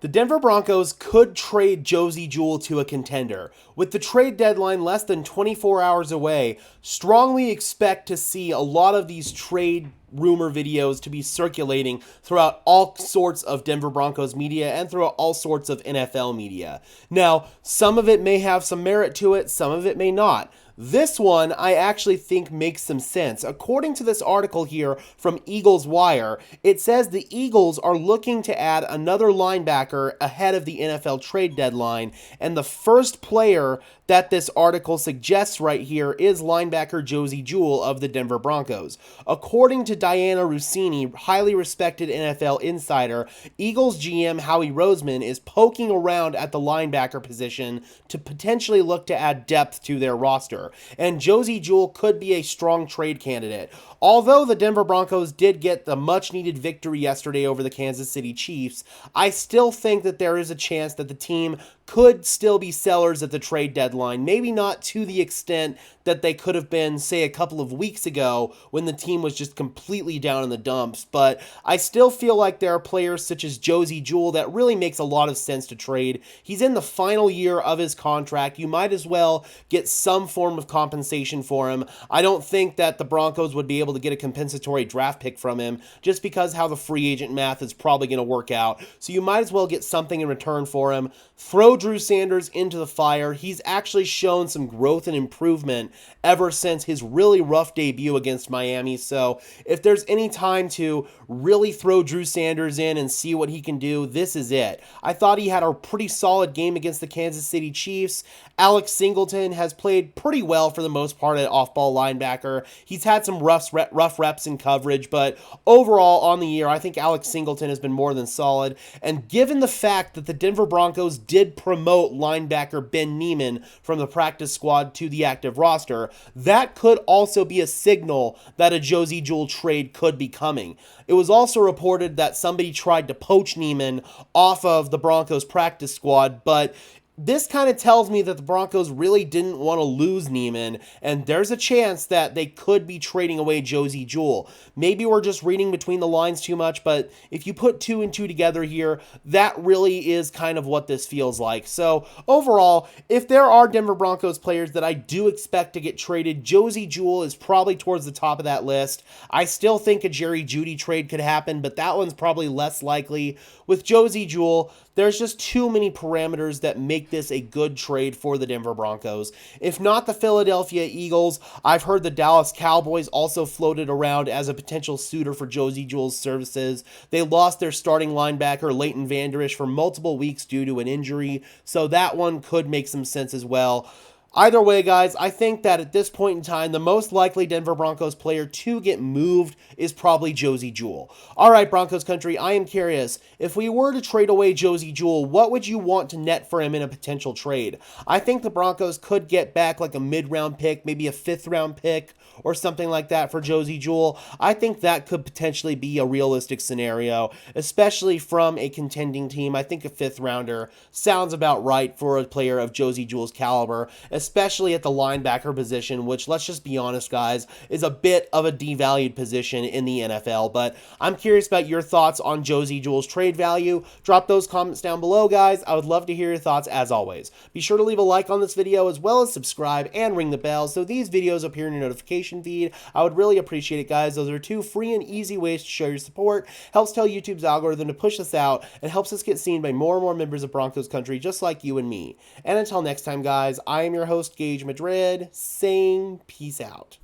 The Denver Broncos could trade Josey Jewell to a contender. With the trade deadline less than 24 hours away, strongly expect to see a lot of these trade rumor videos to be circulating throughout all sorts of Denver Broncos media and throughout all sorts of NFL media. Now, some of it may have some merit to it, some of it may not. This one I actually think makes some sense. According to this article here from Eagles Wire, it says the Eagles are looking to add another linebacker ahead of the NFL trade deadline, and the first player that this article suggests right here is linebacker Josey Jewell of the Denver Broncos. According to Diana Rossini, highly respected NFL insider, Eagles GM Howie Roseman is poking around at the linebacker position to potentially look to add depth to their roster, and Josey Jewell could be a strong trade candidate. Although the Denver Broncos did get the much-needed victory yesterday over the Kansas City Chiefs, I still think that there is a chance that the team could still be sellers at the trade deadline. Maybe not to the extent that they could have been, say, a couple of weeks ago when the team was just completely down in the dumps. But I still feel like there are players such as Josey Jewell that really makes a lot of sense to trade. He's in the final year of his contract. You might as well get some form of compensation for him. I don't think that the Broncos would be able to get a compensatory draft pick from him just because how the free agent math is probably going to work out. So you might as well get something in return for him. Throw Drew Sanders into the fire. He's actually shown some growth and improvement ever since his really rough debut against Miami. So if there's any time to really throw Drew Sanders in and see what he can do, this is it. I thought he had a pretty solid game against the Kansas City Chiefs. Alex Singleton has played pretty well for the most part at off-ball linebacker. He's had some rough reps in coverage, but overall on the year, I think Alex Singleton has been more than solid. And given the fact that the Denver Broncos did promote linebacker Ben Niemann from the practice squad to the active roster, that could also be a signal that a Josey Jewell trade could be coming. It was also reported that somebody tried to poach Niemann off of the Broncos practice squad, but this kind of tells me that the Broncos really didn't want to lose Niemann, and there's a chance that they could be trading away Josey Jewell. Maybe we're just reading between the lines too much, but if you put two and two together here, that really is kind of what this feels like. So overall, if there are Denver Broncos players that I do expect to get traded, Josey Jewell is probably towards the top of that list. I still think a Jerry Jeudy trade could happen, but that one's probably less likely. With Josey Jewell, there's just too many parameters that make this a good trade for the Denver Broncos. If not the Philadelphia Eagles, I've heard the Dallas Cowboys also floated around as a potential suitor for Josey Jewell's services. They lost their starting linebacker, Leighton Vander Esch, for multiple weeks due to an injury, so that one could make some sense as well. Either way, guys, I think that at this point in time, the most likely Denver Broncos player to get moved is probably Josey Jewell. All right, Broncos country, I am curious. If we were to trade away Josey Jewell, what would you want to net for him in a potential trade? I think the Broncos could get back like a mid-round pick, maybe a fifth-round pick or something like that for Josey Jewell. I think that could potentially be a realistic scenario, especially from a contending team. I think a fifth-rounder sounds about right for a player of Josey Jewell's caliber, especially at the linebacker position, which, let's just be honest, guys, is a bit of a devalued position in the NFL. But I'm curious about your thoughts on Josey Jewell's trade value. Drop those comments down below, guys. I would love to hear your thoughts as always. Be sure to leave a like on this video as well as subscribe and ring the bell so these videos appear in your notification feed. I would really appreciate it, guys. Those are two free and easy ways to show your support. Helps tell YouTube's algorithm to push us out and helps us get seen by more and more members of Broncos country just like you and me. And until next time, guys, I am your host, Gage Madrid, saying peace out.